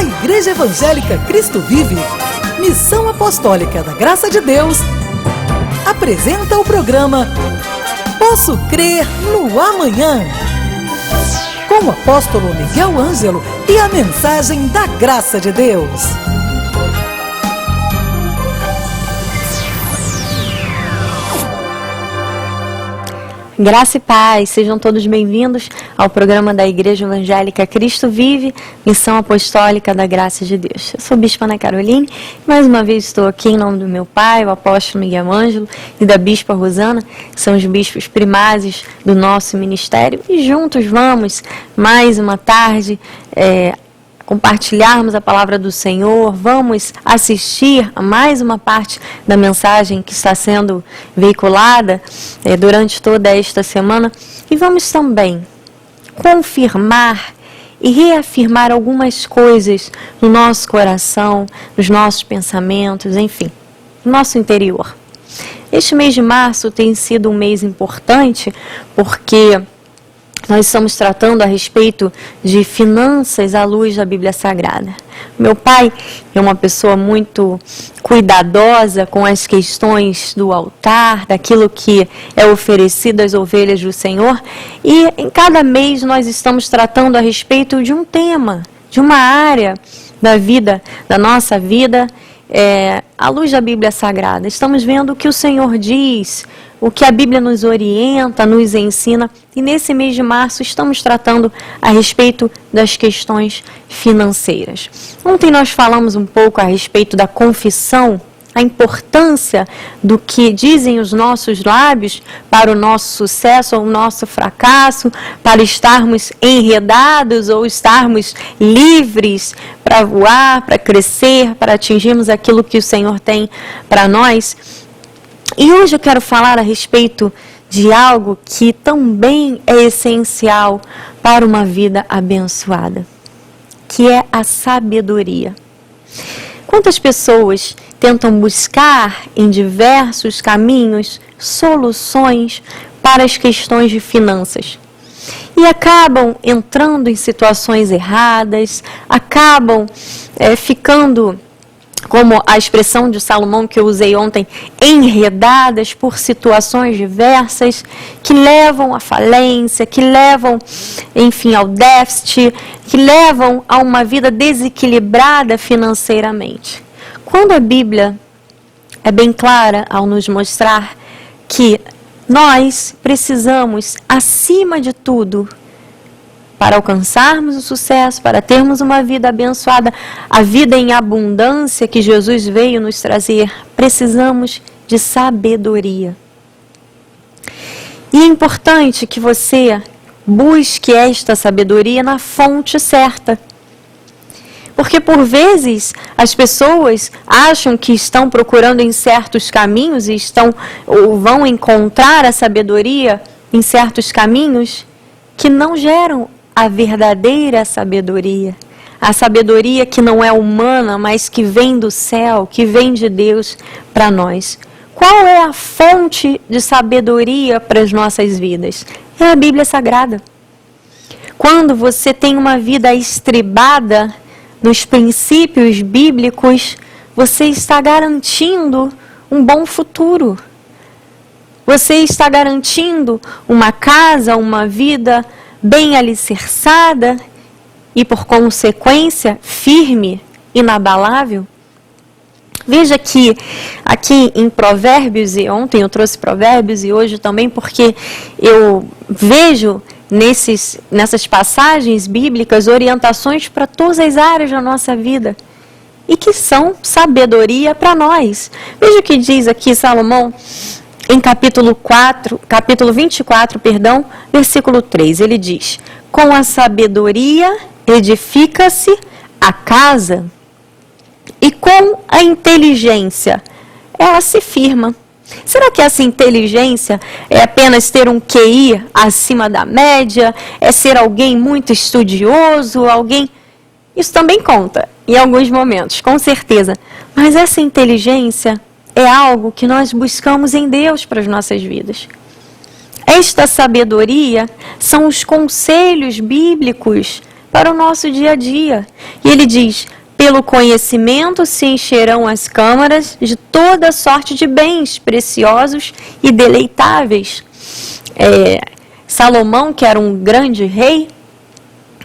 Igreja Evangélica Cristo Vive, Missão Apostólica da Graça de Deus, apresenta o programa Posso Crer no Amanhã, com o apóstolo Miguel Ângelo e a mensagem da Graça de Deus. Graça e paz, sejam todos bem-vindos ao programa da Igreja Evangélica Cristo Vive, Missão Apostólica da Graça de Deus. Eu sou Bispa Ana Caroline, mais uma vez estou aqui em nome do meu pai, o apóstolo Miguel Ângelo, e da Bispa Rosana, que são os bispos primazes do nosso ministério, e juntos vamos, mais uma tarde, compartilharmos a palavra do Senhor, vamos assistir a mais uma parte da mensagem que está sendo veiculada durante toda esta semana e vamos também confirmar e reafirmar algumas coisas no nosso coração, nos nossos pensamentos, enfim, no nosso interior. Este mês de março tem sido um mês importante porque nós estamos tratando a respeito de finanças à luz da Bíblia Sagrada. Meu pai é uma pessoa muito cuidadosa com as questões do altar, daquilo que é oferecido às ovelhas do Senhor. E em cada mês nós estamos tratando a respeito de um tema, de uma área da vida, da nossa vida, à luz da Bíblia Sagrada. Estamos vendo o que o Senhor diz, o que a Bíblia nos orienta, nos ensina. E nesse mês de março estamos tratando a respeito das questões financeiras. Ontem nós falamos um pouco a respeito da confissão, a importância do que dizem os nossos lábios para o nosso sucesso ou o nosso fracasso, para estarmos enredados ou estarmos livres para voar, para crescer, para atingirmos aquilo que o Senhor tem para nós. E hoje eu quero falar a respeito de algo que também é essencial para uma vida abençoada, que é a sabedoria. Quantas pessoas tentam buscar em diversos caminhos soluções para as questões de finanças e acabam entrando em situações erradas, acabam ficando, como a expressão de Salomão que eu usei ontem, enredadas por situações diversas que levam à falência, que levam, enfim, ao déficit, que levam a uma vida desequilibrada financeiramente. Quando a Bíblia é bem clara ao nos mostrar que nós precisamos, acima de tudo, para alcançarmos o sucesso, para termos uma vida abençoada, a vida em abundância que Jesus veio nos trazer, precisamos de sabedoria. E é importante que você busque esta sabedoria na fonte certa. Porque por vezes as pessoas acham que estão procurando em certos caminhos e vão encontrar a sabedoria em certos caminhos que não geram a verdadeira sabedoria, a sabedoria que não é humana, mas que vem do céu, que vem de Deus para nós. Qual é a fonte de sabedoria para as nossas vidas? É a Bíblia Sagrada. Quando você tem uma vida estribada nos princípios bíblicos, você está garantindo um bom futuro. Você está garantindo uma casa, uma vida bem alicerçada e, por consequência, firme, inabalável. Veja que aqui em Provérbios, e ontem eu trouxe Provérbios e hoje também, porque eu vejo nessas passagens bíblicas orientações para todas as áreas da nossa vida e que são sabedoria para nós. Veja o que diz aqui Salomão em capítulo 24, versículo 3, ele diz: com a sabedoria edifica-se a casa, e com a inteligência ela se firma. Será que essa inteligência é apenas ter um QI acima da média? É ser alguém muito estudioso? Isso também conta em alguns momentos, com certeza. Mas essa inteligência é algo que nós buscamos em Deus para as nossas vidas. Esta sabedoria são os conselhos bíblicos para o nosso dia a dia. E ele diz: pelo conhecimento se encherão as câmaras de toda sorte de bens preciosos e deleitáveis. Salomão, que era um grande rei,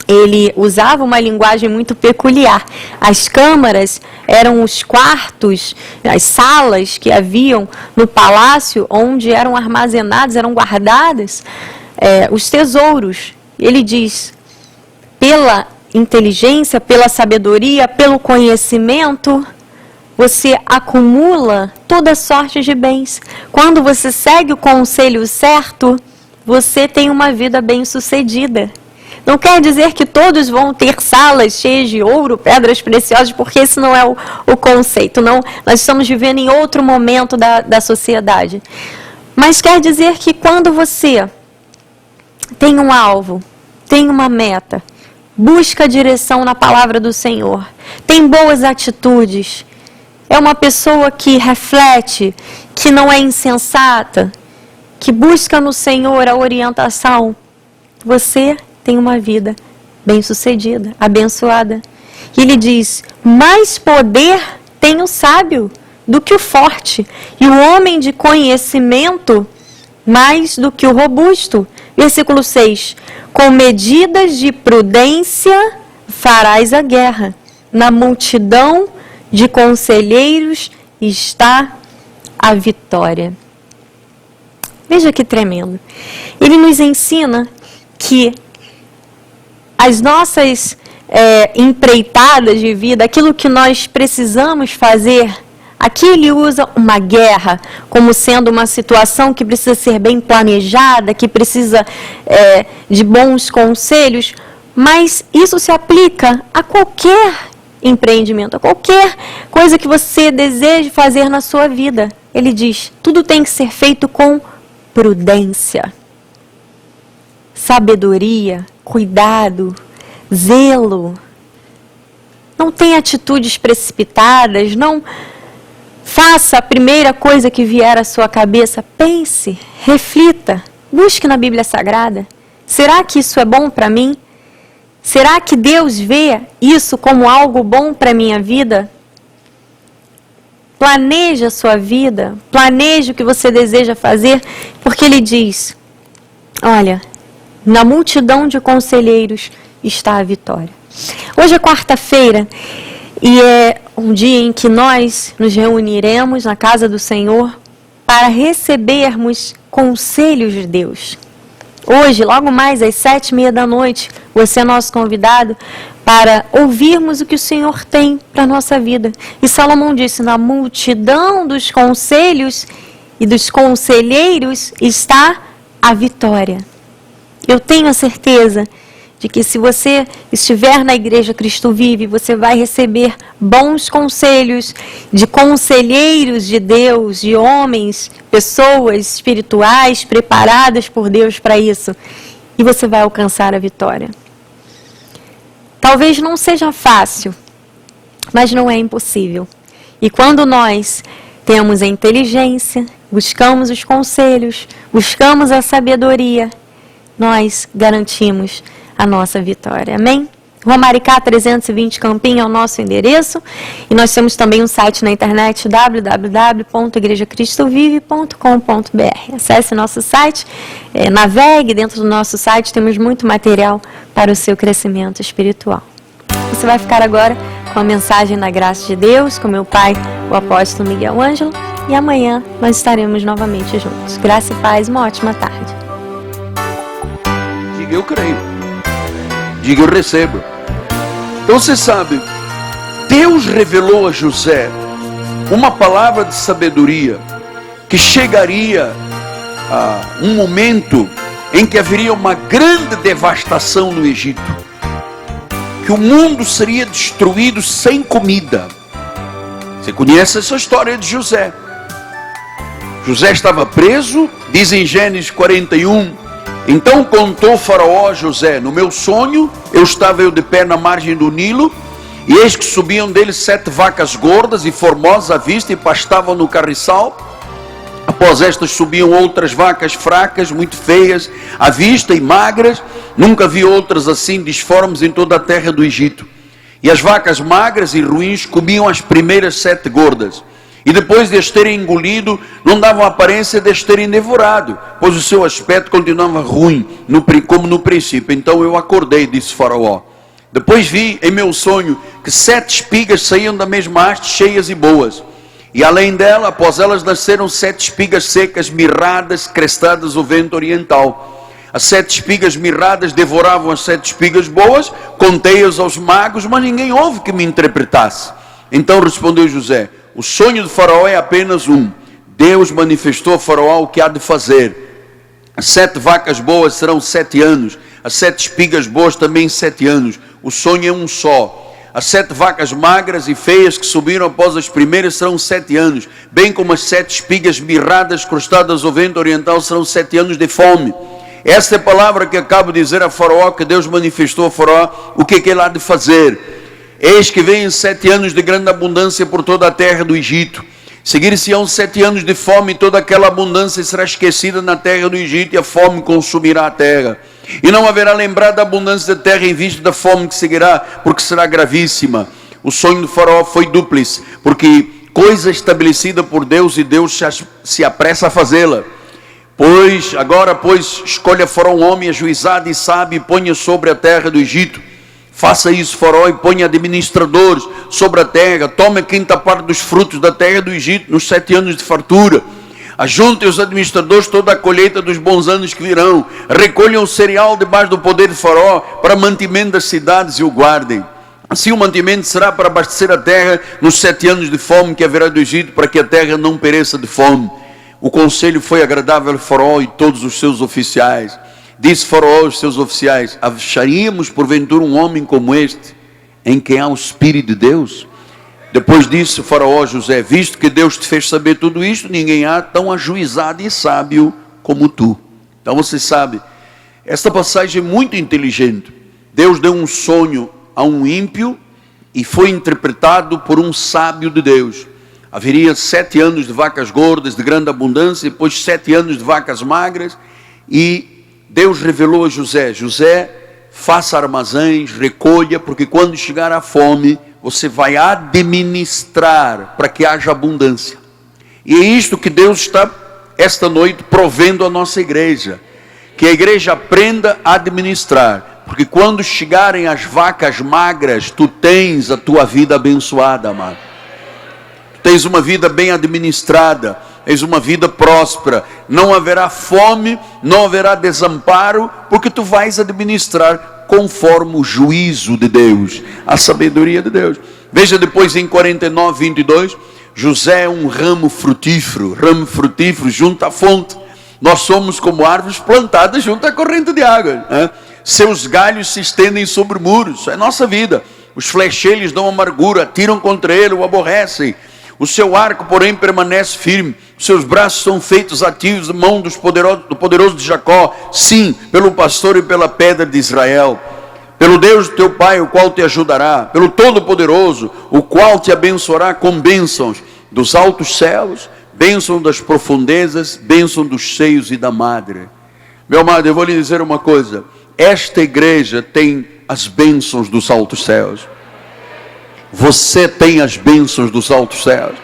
ele usava uma linguagem muito peculiar. As câmaras eram os quartos, as salas que haviam no palácio, onde eram armazenados, eram guardados os tesouros. Ele diz: pela inteligência, pela sabedoria, pelo conhecimento, você acumula toda sorte de bens. Quando você segue o conselho certo, você tem uma vida bem-sucedida. Não quer dizer que todos vão ter salas cheias de ouro, pedras preciosas, porque esse não é o conceito. Não, nós estamos vivendo em outro momento da sociedade. Mas quer dizer que quando você tem um alvo, tem uma meta, busca a direção na palavra do Senhor, tem boas atitudes, é uma pessoa que reflete, que não é insensata, que busca no Senhor a orientação, você tem uma vida bem-sucedida, abençoada. E ele diz: mais poder tem o sábio do que o forte, e o homem de conhecimento mais do que o robusto. Versículo 6. Com medidas de prudência farás a guerra. Na multidão de conselheiros está a vitória. Veja que tremendo. Ele nos ensina que as nossas empreitadas de vida, aquilo que nós precisamos fazer, aqui ele usa uma guerra como sendo uma situação que precisa ser bem planejada, que precisa de bons conselhos, mas isso se aplica a qualquer empreendimento, a qualquer coisa que você deseje fazer na sua vida. Ele diz: tudo tem que ser feito com prudência, sabedoria, cuidado, zelo. Não tenha atitudes precipitadas, não faça a primeira coisa que vier à sua cabeça. Pense, reflita, busque na Bíblia Sagrada. Será que isso é bom para mim? Será que Deus vê isso como algo bom para a minha vida? Planeje a sua vida, planeje o que você deseja fazer, porque ele diz: olha, na multidão de conselheiros está a vitória. Hoje é quarta-feira e é um dia em que nós nos reuniremos na casa do Senhor para recebermos conselhos de Deus. Hoje, logo mais às 7h30, você é nosso convidado para ouvirmos o que o Senhor tem para a nossa vida. E Salomão disse: na multidão dos conselhos e dos conselheiros está a vitória. Eu tenho a certeza de que se você estiver na Igreja Cristo Vive, você vai receber bons conselhos de conselheiros de Deus, de homens, pessoas espirituais preparadas por Deus para isso. E você vai alcançar a vitória. Talvez não seja fácil, mas não é impossível. E quando nós temos a inteligência, buscamos os conselhos, buscamos a sabedoria, nós garantimos a nossa vitória. Amém? Rua Maricá 320 Campinho é o nosso endereço. E nós temos também um site na internet, www.igrejacristovive.com.br. Acesse nosso site, navegue dentro do nosso site, temos muito material para o seu crescimento espiritual. Você vai ficar agora com a mensagem da graça de Deus, com meu pai, o apóstolo Miguel Ângelo, e amanhã nós estaremos novamente juntos. Graça e paz, uma ótima tarde. Diga: eu creio. Diga: eu recebo. Então você sabe, Deus revelou a José uma palavra de sabedoria, que chegaria a um momento em que haveria uma grande devastação no Egito, que o mundo seria destruído sem comida. Você conhece essa história de José? José estava preso, diz em Gênesis 41, então contou Faraó a José: no meu sonho, estava eu de pé na margem do Nilo, e eis que subiam dele 7 vacas gordas e formosas à vista, e pastavam no carriçal. após estas subiam outras vacas fracas, muito feias, à vista e magras. Nunca vi outras assim disformes em toda a terra do Egito. E as vacas magras e ruins comiam as primeiras 7 gordas. E depois de as terem engolido, não davam aparência de as terem devorado, pois o seu aspecto continuava ruim, como no princípio. Então eu acordei, disse Faraó. Depois vi em meu sonho que 7 espigas saíam da mesma haste, cheias e boas. E além dela, após elas nasceram 7 espigas secas, mirradas, crestadas ao vento oriental. As 7 espigas mirradas devoravam as 7 espigas boas, contei-as aos magos, mas ninguém houve que me interpretasse. Então respondeu José: o sonho de Faraó é apenas um. Deus manifestou a Faraó o que há de fazer. As 7 vacas boas serão 7 anos, as 7 espigas boas também 7 anos. O sonho é um só. As 7 vacas magras e feias que subiram após as primeiras serão 7 anos, bem como as 7 espigas mirradas, crustadas ao vento oriental, serão 7 anos de fome. Esta é a palavra que acabo de dizer a Faraó, que Deus manifestou a Faraó o que ele há de fazer. Eis que vêm 7 anos de grande abundância por toda a terra do Egito. Seguir-se-ão 7 anos de fome, e toda aquela abundância será esquecida na terra do Egito, e a fome consumirá a terra. E não haverá lembrado da abundância da terra em vista da fome que seguirá, porque será gravíssima. O sonho do Faraó foi dúplice, porque coisa estabelecida por Deus, e Deus se apressa a fazê-la. Pois, escolha Faraó um homem ajuizado e sábio, e ponha sobre a terra do Egito. Faça isso, Faraó, e ponha administradores sobre a terra. Tome a 5ª parte dos frutos da terra do Egito nos 7 anos de fartura. Ajunte os administradores toda a colheita dos bons anos que virão. Recolham o cereal debaixo do poder de Faraó para mantimento das cidades e o guardem. Assim o mantimento será para abastecer a terra nos 7 anos de fome que haverá do Egito, para que a terra não pereça de fome. O conselho foi agradável a Faraó e todos os seus oficiais. Disse Faraó aos seus oficiais: acharíamos porventura um homem como este, em quem há o Espírito de Deus? Depois disse Faraó a José: visto que Deus te fez saber tudo isto, ninguém há tão ajuizado e sábio como tu. Então você sabe, esta passagem é muito inteligente. Deus deu um sonho a um ímpio e foi interpretado por um sábio de Deus. Haveria 7 anos de vacas gordas de grande abundância, depois 7 anos de vacas magras, e Deus revelou a José: José, faça armazéns, recolha, porque quando chegar a fome, você vai administrar para que haja abundância. E é isto que Deus está, esta noite, provendo a nossa igreja. Que a igreja aprenda a administrar. Porque quando chegarem as vacas magras, tu tens a tua vida abençoada, amado. Tu tens uma vida bem administrada. Tens uma vida próspera. Não haverá fome, não haverá desamparo, porque tu vais administrar conforme o juízo de Deus, a sabedoria de Deus. Veja depois em 49:22, José é um ramo frutífero junto à fonte. Nós somos como árvores plantadas junto à corrente de água, né? Seus galhos se estendem sobre muros. Isso é nossa vida. Os flecheiros dão amargura, atiram contra ele, o aborrecem. O seu arco, porém, permanece firme. Os seus braços são feitos ativos de mão do poderoso de Jacó. Sim, pelo pastor e pela pedra de Israel. Pelo Deus do teu pai, o qual te ajudará. Pelo Todo-Poderoso, o qual te abençoará com bênçãos dos altos céus, bênção das profundezas, bênção dos seios e da madre. Meu amado, eu vou lhe dizer uma coisa. Esta igreja tem as bênçãos dos altos céus. Você tem as bênçãos dos altos céus.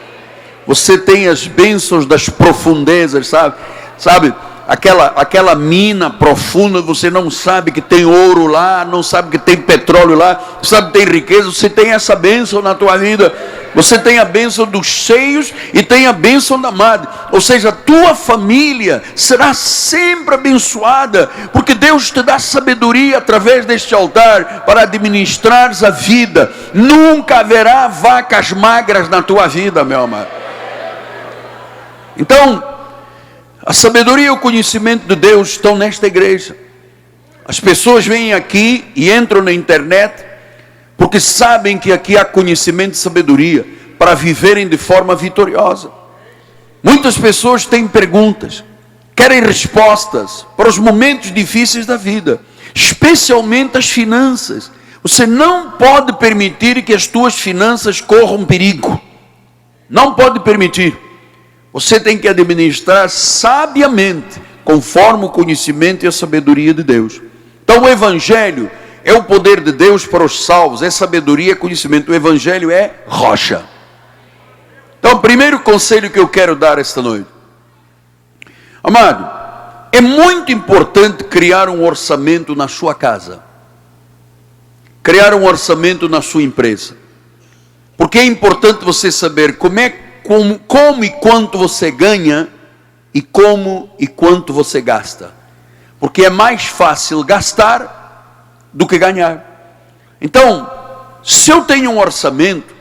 Você tem as bênçãos das profundezas, sabe? Aquela mina profunda, você não sabe que tem ouro lá, não sabe que tem petróleo lá, sabe que tem riqueza. Você tem essa bênção na tua vida. Você tem a bênção dos seios e tem a bênção da madre. Ou seja, a tua família será sempre abençoada, porque Deus te dá sabedoria através deste altar para administrares a vida. Nunca haverá vacas magras na tua vida, meu amado. Então, a sabedoria e o conhecimento de Deus estão nesta igreja. As pessoas vêm aqui e entram na internet porque sabem que aqui há conhecimento e sabedoria para viverem de forma vitoriosa. Muitas pessoas têm perguntas, querem respostas para os momentos difíceis da vida, especialmente as finanças. Você não pode permitir que as tuas finanças corram perigo. Não pode permitir. Você tem que administrar sabiamente, conforme o conhecimento e a sabedoria de Deus. Então o Evangelho é o poder de Deus para os salvos, é sabedoria, é conhecimento. O Evangelho é rocha. Então o primeiro conselho que eu quero dar esta noite. Amado, é muito importante criar um orçamento na sua casa. Criar um orçamento na sua empresa. Porque é importante você saber como e quanto você ganha e como e quanto você gasta. Porque é mais fácil gastar do que ganhar. Então, se eu tenho um orçamento,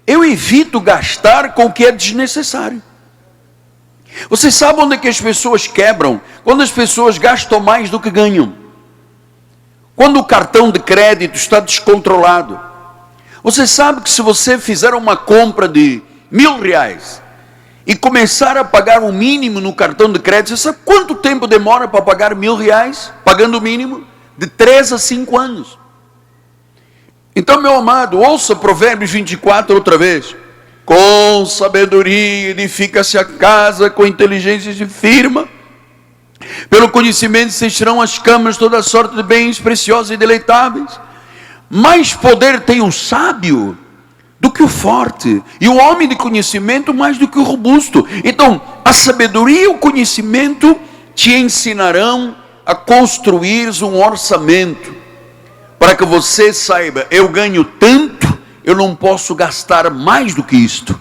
eu evito gastar com o que é desnecessário. Você sabe onde é que as pessoas quebram? Quando as pessoas gastam mais do que ganham. Quando o cartão de crédito está descontrolado. Você sabe que se você fizer uma compra de R$1.000 e começar a pagar o mínimo no cartão de crédito, você sabe quanto tempo demora para pagar R$1.000, pagando o mínimo? De 3 a 5 anos. Então, meu amado, ouça Provérbios 24 outra vez. Com sabedoria edifica-se a casa, com inteligência se firma. Pelo conhecimento se encherão as câmaras, toda sorte de bens preciosos e deleitáveis. Mais poder tem o sábio do que o forte, e o homem de conhecimento mais do que o robusto. Então, a sabedoria e o conhecimento te ensinarão a construir um orçamento, para que você saiba, eu ganho tanto, eu não posso gastar mais do que isto.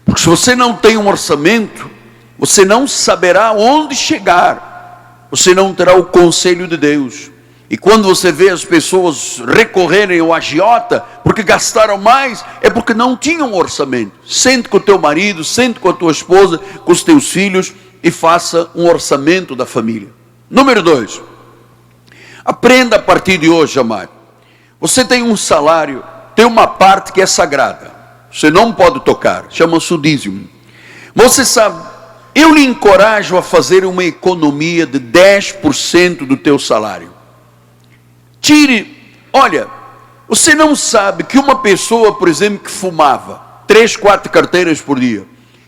Porque se você não tem um orçamento, você não saberá onde chegar, você não terá o conselho de Deus. E quando você vê as pessoas recorrerem ao agiota, porque gastaram mais, é porque não tinham orçamento. Sente com o teu marido, sente com a tua esposa, com os teus filhos, e faça um orçamento da família. Número 2, aprenda a partir de hoje, amado. Você tem um salário, tem uma parte que é sagrada, você não pode tocar, chama-se o dízimo. Você sabe, eu lhe encorajo a fazer uma economia de 10% do teu salário. Tire, olha, você não sabe que uma pessoa, por exemplo, que fumava 3, 4 carteiras por dia,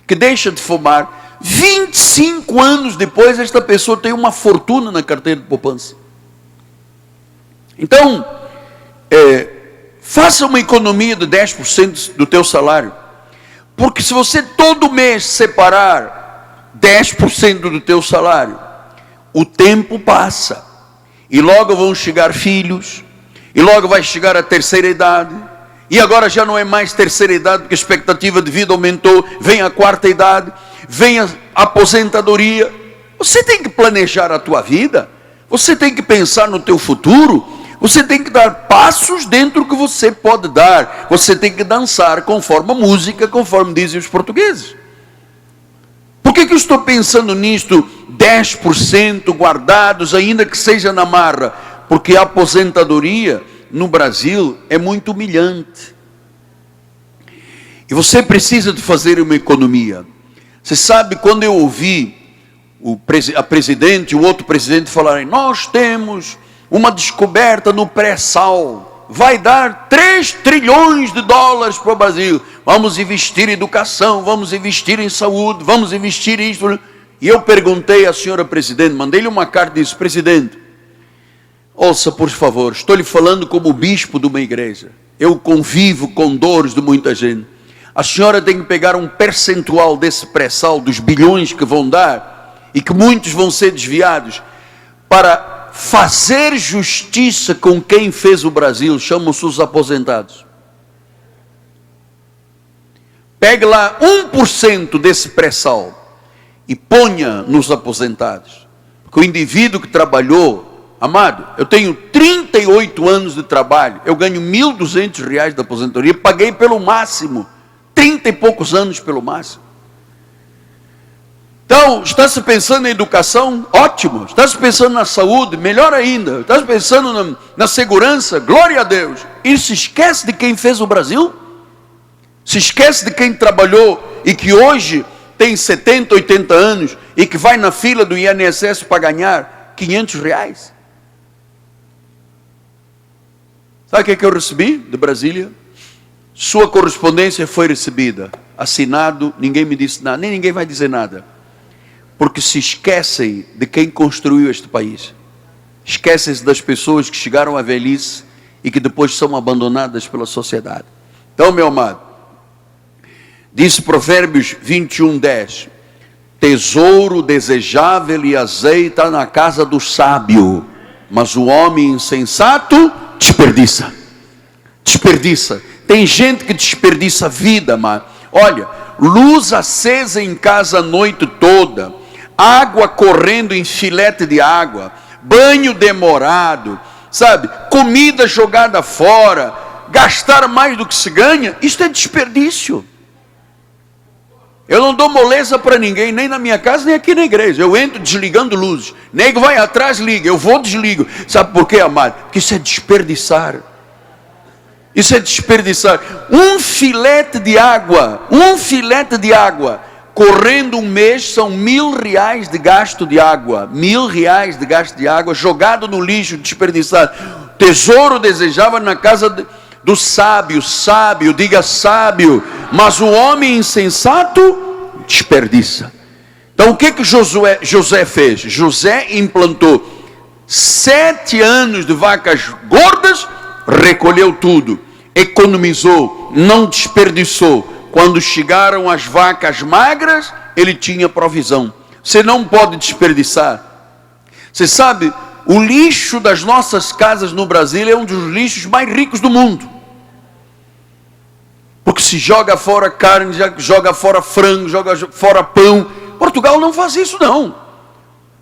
que deixa de fumar, 25 anos depois, esta pessoa tem uma fortuna na carteira de poupança. Então, faça uma economia de 10% do teu salário, porque se você todo mês separar 10% do teu salário, o tempo passa, e logo vão chegar filhos, e logo vai chegar a terceira idade, e agora já não é mais terceira idade, porque a expectativa de vida aumentou, vem a quarta idade, vem a aposentadoria. Você tem que planejar a tua vida, você tem que pensar no teu futuro, você tem que dar passos dentro do que você pode dar, você tem que dançar conforme a música, conforme dizem os portugueses. Por que eu estou pensando nisto? 10% guardados, ainda que seja na marra, porque a aposentadoria no Brasil é muito humilhante, e você precisa de fazer uma economia. Você sabe, quando eu ouvi a presidente e o outro presidente falarem, nós temos uma descoberta no pré-sal, vai dar 3 trilhões de dólares para o Brasil, vamos investir em educação, vamos investir em saúde, vamos investir em isso. E eu perguntei à senhora presidente, mandei-lhe uma carta e disse, presidente, ouça por favor, estou lhe falando como bispo de uma igreja, eu convivo com dores de muita gente, a senhora tem que pegar um percentual desse pré-sal, dos bilhões que vão dar, e que muitos vão ser desviados, para fazer justiça com quem fez o Brasil, chamam-se os aposentados. Pegue lá 1% desse pré-sal, e ponha nos aposentados, porque o indivíduo que trabalhou, amado, eu tenho 38 anos de trabalho, eu ganho R$1.200 da aposentadoria, paguei pelo máximo, 30 e poucos anos pelo máximo. Então, está se pensando em educação? Ótimo. Está se pensando na saúde? Melhor ainda. Está se pensando na segurança? Glória a Deus. E se esquece de quem fez o Brasil? Se esquece de quem trabalhou e que hoje tem 70, 80 anos e que vai na fila do INSS para ganhar R$500? Sabe o que eu recebi de Brasília? Sua correspondência foi recebida. assinado, ninguém me disse nada, nem ninguém vai dizer nada. Porque se esquecem de quem construiu este país. Esquecem-se das pessoas que chegaram à velhice e que depois são abandonadas pela sociedade. Então, meu amado, diz Provérbios 21:10, tesouro desejável e azeite na casa do sábio, mas o homem insensato desperdiça. Desperdiça. Tem gente que desperdiça a vida, mas olha, luz acesa em casa a noite toda, água correndo em filete de água, banho demorado, sabe, comida jogada fora, gastar mais do que se ganha, isto é desperdício. Eu não dou moleza para ninguém, nem na minha casa, nem aqui na igreja. Eu entro desligando luzes. Nego vai atrás, liga. Eu vou, desligo. Sabe por quê, amado? Porque isso é desperdiçar. Isso é desperdiçar. Um filete de água, correndo um mês, são R$1.000 de gasto de água. R$1.000 de gasto de água, jogado no lixo, desperdiçado. Tesouro desejável na casa do sábio, diga sábio, mas o homem insensato desperdiça. Então o que José fez? José implantou 7 anos de vacas gordas, recolheu tudo, economizou, não desperdiçou. Quando chegaram as vacas magras, ele tinha provisão. Você não pode desperdiçar. Você sabe, o lixo das nossas casas no Brasil é um dos lixos mais ricos do mundo. Porque se joga fora carne, joga fora frango, joga fora pão. Portugal não faz isso não.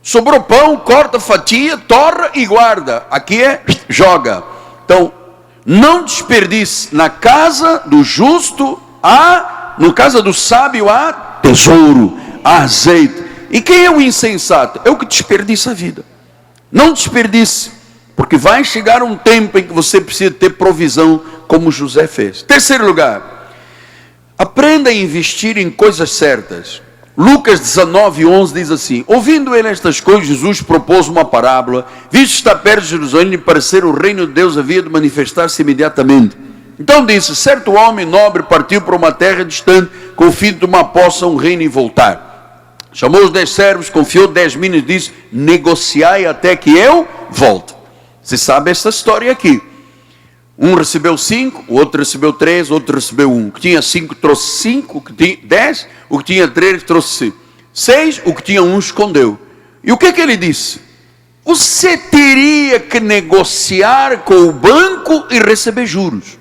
Sobrou pão, corta, fatia, torra e guarda. Aqui é joga. Então, não desperdice. Na casa do justo no casa do sábio há tesouro, há azeite. E quem é o insensato? É o que desperdiça a vida. Não desperdice, porque vai chegar um tempo em que você precisa ter provisão, como José fez. Terceiro lugar, aprenda a investir em coisas certas. Lucas 19:11 diz assim: ouvindo ele estas coisas, Jesus propôs uma parábola, visto estar perto de Jerusalém e parecer o reino de Deus havia de manifestar-se imediatamente. Então disse: certo homem nobre partiu para uma terra distante, com o fim de uma posse a um reino e voltar. Chamou os 10 servos, confiou 10 minas e disse: negociai até que eu volte. Você sabe essa história aqui. Um recebeu 5, o outro recebeu 3, o outro recebeu 1. O que tinha 5 trouxe 5, o que tinha 10, o que tinha 3 trouxe 6, o que tinha 1 escondeu. E o que ele disse? Você teria que negociar com o banco e receber juros.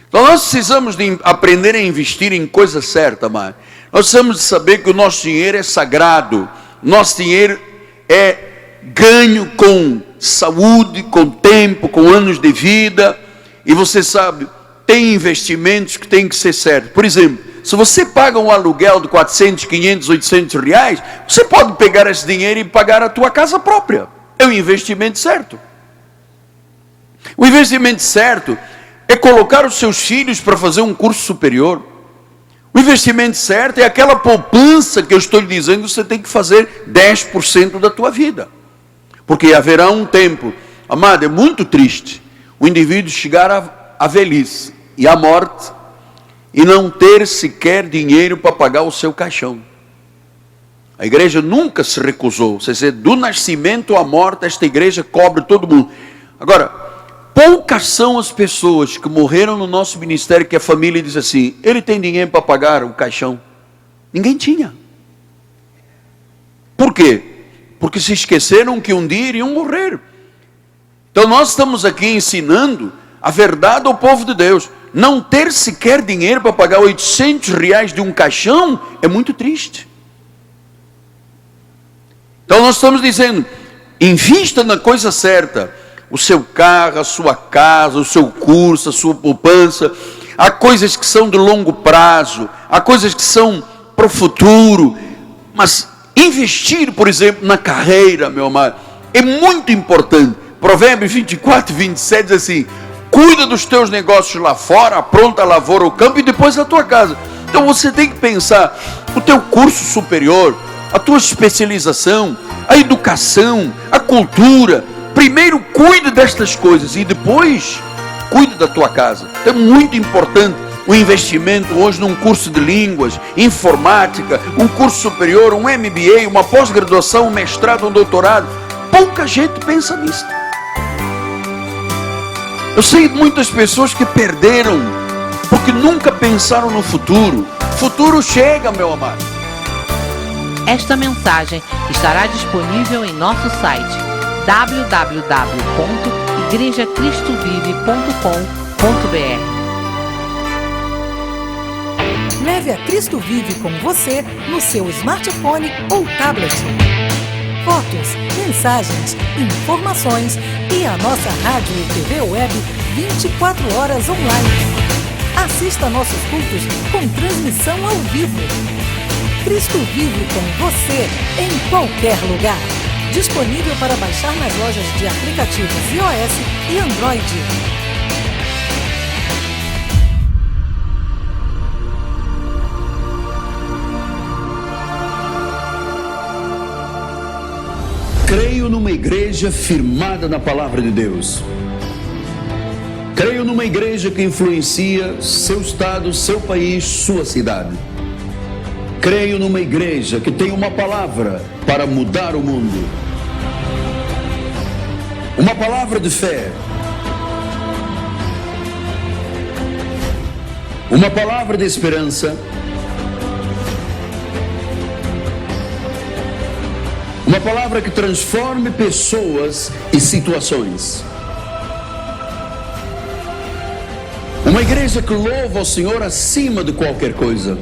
Então nós precisamos de aprender a investir em coisa certa, mas nós precisamos de saber que o nosso dinheiro é sagrado. Nosso dinheiro é ganho com saúde, com tempo, com anos de vida. E você sabe, tem investimentos que tem que ser certos. Por exemplo, se você paga um aluguel de 400, 500, 800 reais, você pode pegar esse dinheiro e pagar a tua casa própria. É o investimento certo. O investimento certo é colocar os seus filhos para fazer um curso superior. O investimento certo é aquela poupança que eu estou lhe dizendo que você tem que fazer 10% da tua vida. Porque haverá um tempo, amado, é muito triste o indivíduo chegar à velhice e à morte e não ter sequer dinheiro para pagar o seu caixão. A igreja nunca se recusou, ou seja, do nascimento à morte, esta igreja cobre todo mundo. Agora, poucas são as pessoas que morreram no nosso ministério que a família diz assim: ele tem dinheiro para pagar o caixão. Ninguém tinha. Por quê? Porque se esqueceram que um dia iriam morrer. Então nós estamos aqui ensinando a verdade ao povo de Deus. Não ter sequer dinheiro para pagar 800 reais de um caixão é muito triste. Então nós estamos dizendo, invista na coisa certa. O seu carro, a sua casa, o seu curso, a sua poupança. Há coisas que são de longo prazo, há coisas que são para o futuro. Mas investir, por exemplo, na carreira, meu amado, é muito importante. Provérbios 24:27 diz assim: cuida dos teus negócios lá fora, apronta a lavoura ao campo e depois a tua casa. Então você tem que pensar o teu curso superior, a tua especialização, a educação, a cultura. Primeiro cuide destas coisas e depois cuide da tua casa. Então é muito importante o investimento hoje num curso de línguas, informática, um curso superior, um MBA, uma pós-graduação, um mestrado, um doutorado. Pouca gente pensa nisso. Eu sei de muitas pessoas que perderam, porque nunca pensaram no futuro. O futuro chega, meu amado. Esta mensagem estará disponível em nosso site www.igrejacristovive.com.br. Leve a Cristo Vive com você no seu smartphone ou tablet. Fotos, mensagens, informações e a nossa rádio e TV web 24 horas online. Assista nossos cultos com transmissão ao vivo. Cristo Vive com você em qualquer lugar. Disponível para baixar nas lojas de aplicativos iOS e Android. Creio numa igreja firmada na palavra de Deus. Creio numa igreja que influencia seu estado, seu país, sua cidade. Creio numa igreja que tem uma palavra para mudar o mundo. Uma palavra de fé. Uma palavra de esperança. Uma palavra que transforme pessoas e situações. Uma igreja que louva ao Senhor acima de qualquer coisa.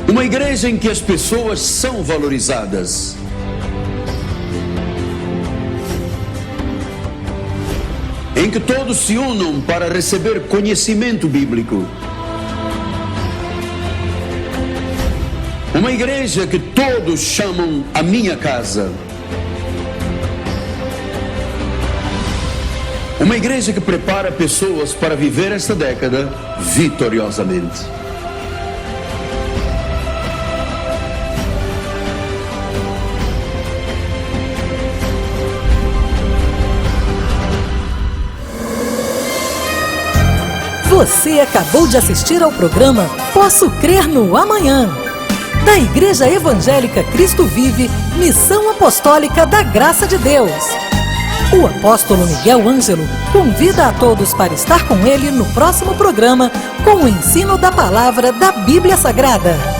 Uma igreja em que as pessoas são valorizadas. Em que todos se unam para receber conhecimento bíblico. Uma igreja que todos chamam a minha casa. Uma igreja que prepara pessoas para viver esta década vitoriosamente. Você acabou de assistir ao programa Posso Crer no Amanhã, da Igreja Evangélica Cristo Vive, Missão Apostólica da Graça de Deus. O apóstolo Miguel Ângelo convida a todos para estar com ele no próximo programa com o ensino da palavra da Bíblia Sagrada.